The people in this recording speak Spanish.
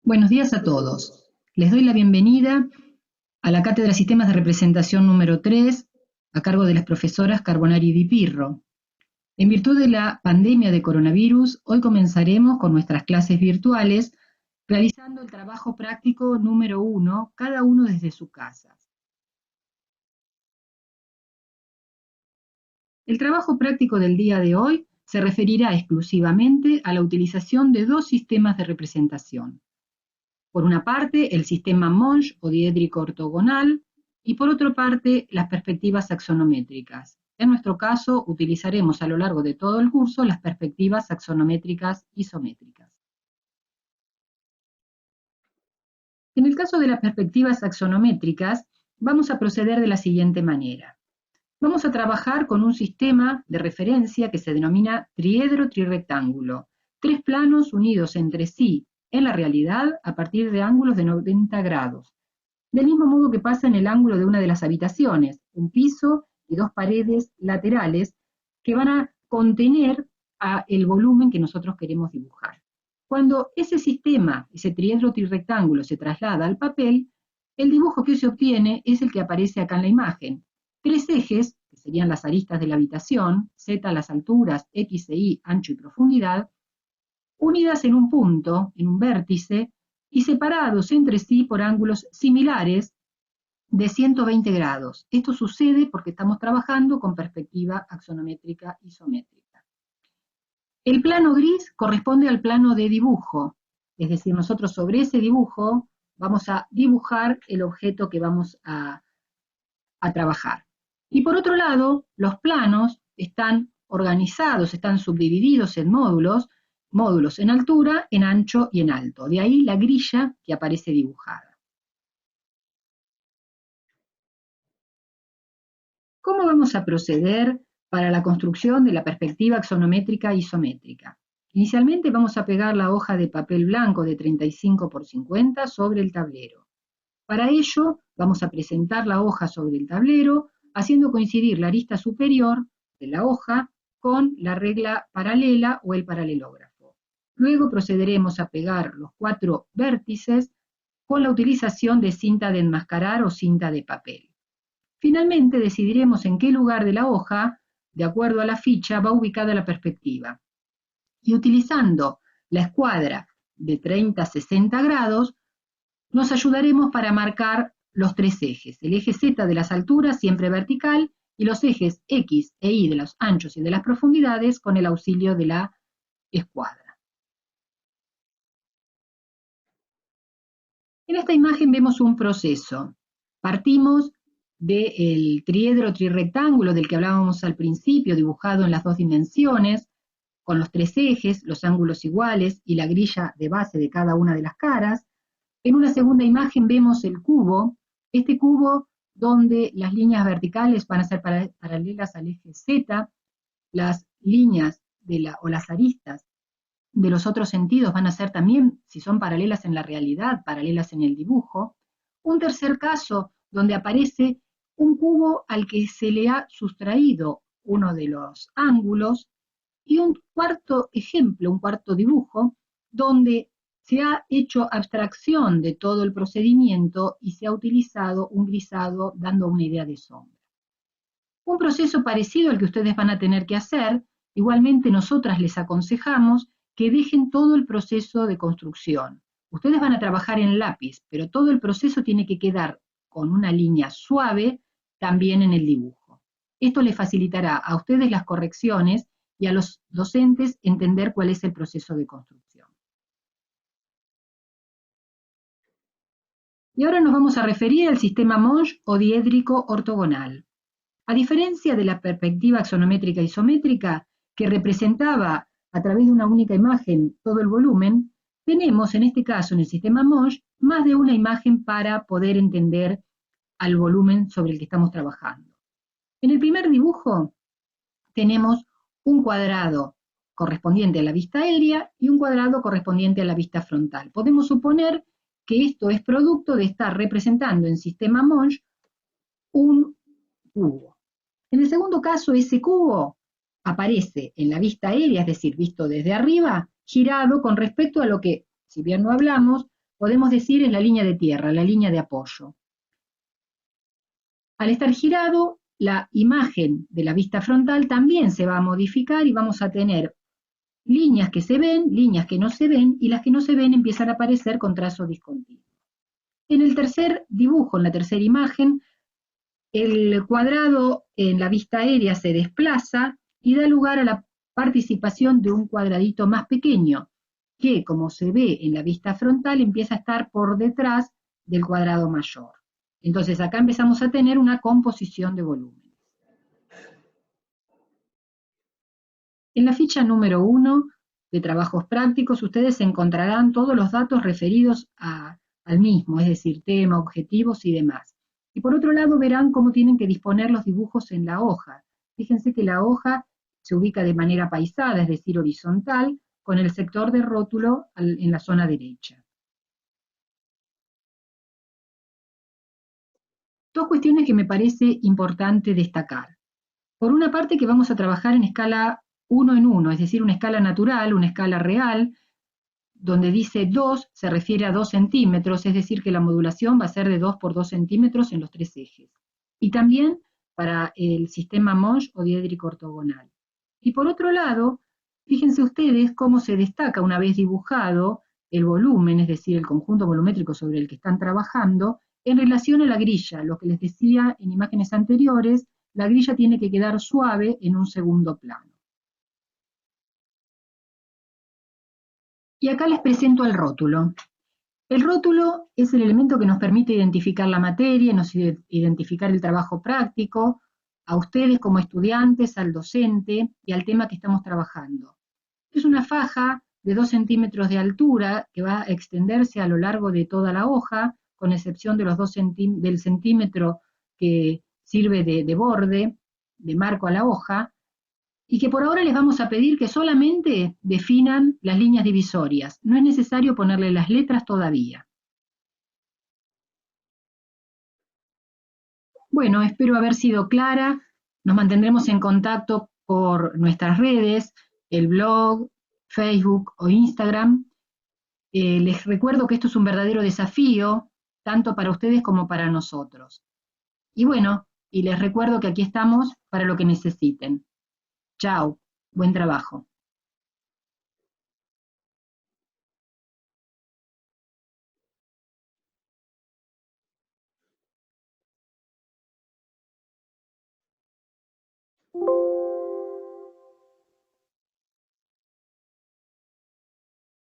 Buenos días a todos. Les doy la bienvenida a la Cátedra Sistemas de Representación número 3, a cargo de las profesoras Carbonari y Di Pirro. En virtud de la pandemia de coronavirus, hoy comenzaremos con nuestras clases virtuales, realizando el trabajo práctico número 1, cada uno desde su casa. El trabajo práctico del día de hoy se referirá exclusivamente a la utilización de dos sistemas de representación. Por una parte, el sistema Monge o diédrico ortogonal, y por otra parte, las perspectivas axonométricas. En nuestro caso, utilizaremos a lo largo de todo el curso las perspectivas axonométricas isométricas. En el caso de las perspectivas axonométricas, vamos a proceder de la siguiente manera. Vamos a trabajar con un sistema de referencia que se denomina triedro trirrectángulo, tres planos unidos entre sí en la realidad a partir de ángulos de 90 grados. Del mismo modo que pasa en el ángulo de una de las habitaciones, un piso y dos paredes laterales que van a contener el volumen que nosotros queremos dibujar. Cuando ese sistema, ese triedro trirrectángulo se traslada al papel, el dibujo que se obtiene es el que aparece acá en la imagen. Tres ejes, que serían las aristas de la habitación, Z las alturas, X e Y, ancho y profundidad, unidas en un punto, en un vértice, y separados entre sí por ángulos similares de 120 grados. Esto sucede porque estamos trabajando con perspectiva axonométrica isométrica. El plano gris corresponde al plano de dibujo, es decir, nosotros sobre ese dibujo vamos a dibujar el objeto que vamos a trabajar. Y por otro lado, los planos están organizados, están subdivididos en módulos en altura, en ancho y en alto. De ahí la grilla que aparece dibujada. ¿Cómo vamos a proceder para la construcción de la perspectiva axonométrica isométrica? Inicialmente vamos a pegar la hoja de papel blanco de 35 por 50 sobre el tablero. Para ello vamos a presentar la hoja sobre el tablero, haciendo coincidir la arista superior de la hoja con la regla paralela o el paralelógrafo. Luego procederemos a pegar los cuatro vértices con la utilización de cinta de enmascarar o cinta de papel. Finalmente decidiremos en qué lugar de la hoja, de acuerdo a la ficha, va ubicada la perspectiva. Y utilizando la escuadra de 30 a 60 grados, nos ayudaremos para marcar los tres ejes. El eje Z de las alturas siempre vertical y los ejes X e Y de los anchos y de las profundidades con el auxilio de la escuadra. En esta imagen vemos un proceso. Partimos del triedro trirrectángulo del que hablábamos al principio, dibujado en las dos dimensiones, con los tres ejes, los ángulos iguales y la grilla de base de cada una de las caras. En una segunda imagen vemos el cubo, este cubo donde las líneas verticales van a ser paralelas al eje Z, las líneas o las aristas de los otros sentidos van a ser también, si son paralelas en la realidad, paralelas en el dibujo. Un tercer caso donde aparece un cubo al que se le ha sustraído uno de los ángulos, y un cuarto ejemplo, un cuarto dibujo, donde se ha hecho abstracción de todo el procedimiento y se ha utilizado un grisado dando una idea de sombra. Un proceso parecido al que ustedes van a tener que hacer, igualmente nosotras les aconsejamos que dejen todo el proceso de construcción. Ustedes van a trabajar en lápiz, pero todo el proceso tiene que quedar con una línea suave también en el dibujo. Esto les facilitará a ustedes las correcciones y a los docentes entender cuál es el proceso de construcción. Y ahora nos vamos a referir al sistema Monge o diédrico ortogonal. A diferencia de la perspectiva axonométrica isométrica, que representaba a través de una única imagen todo el volumen, tenemos en este caso en el sistema Monge más de una imagen para poder entender al volumen sobre el que estamos trabajando. En el primer dibujo tenemos un cuadrado correspondiente a la vista aérea y un cuadrado correspondiente a la vista frontal. Podemos suponer que esto es producto de estar representando en sistema Monge un cubo. En el segundo caso, ese cubo aparece en la vista aérea, es decir, visto desde arriba, girado con respecto a lo que, si bien no hablamos, podemos decir es la línea de tierra, la línea de apoyo. Al estar girado, la imagen de la vista frontal también se va a modificar y vamos a tener líneas que se ven, líneas que no se ven, y las que no se ven empiezan a aparecer con trazo discontinuo. En el tercer dibujo, en la tercera imagen, el cuadrado en la vista aérea se desplaza y da lugar a la participación de un cuadradito más pequeño, que, como se ve en la vista frontal, empieza a estar por detrás del cuadrado mayor. Entonces acá empezamos a tener una composición de volúmenes. En la ficha número 1 de trabajos prácticos, ustedes encontrarán todos los datos referidos al mismo, es decir, tema, objetivos y demás. Y por otro lado verán cómo tienen que disponer los dibujos en la hoja. Fíjense que la hoja se ubica de manera paisada, es decir, horizontal, con el sector de rótulo en la zona derecha. Dos cuestiones que me parece importante destacar. Por una parte, que vamos a trabajar en escala 1 en 1, es decir, una escala natural, una escala real, donde dice 2 se refiere a 2 centímetros, es decir, que la modulación va a ser de 2 por 2 centímetros en los tres ejes. Y también para el sistema Monge o diédrico ortogonal. Y por otro lado, fíjense ustedes cómo se destaca una vez dibujado el volumen, es decir, el conjunto volumétrico sobre el que están trabajando, en relación a la grilla. Lo que les decía en imágenes anteriores, la grilla tiene que quedar suave en un segundo plano. Y acá les presento el rótulo. El rótulo es el elemento que nos permite identificar la materia, nos identificar el trabajo práctico, a ustedes como estudiantes, al docente y al tema que estamos trabajando. Es una faja de 2 centímetros de altura que va a extenderse a lo largo de toda la hoja, con excepción de los del centímetro que sirve de borde, de marco a la hoja, y que por ahora les vamos a pedir que solamente definan las líneas divisorias. No es necesario ponerle las letras todavía. Bueno, espero haber sido clara. Nos mantendremos en contacto por nuestras redes, el blog, Facebook o Instagram. Les recuerdo que esto es un verdadero desafío, tanto para ustedes como para nosotros. Y bueno, y les recuerdo que aquí estamos para lo que necesiten. Chao, buen trabajo.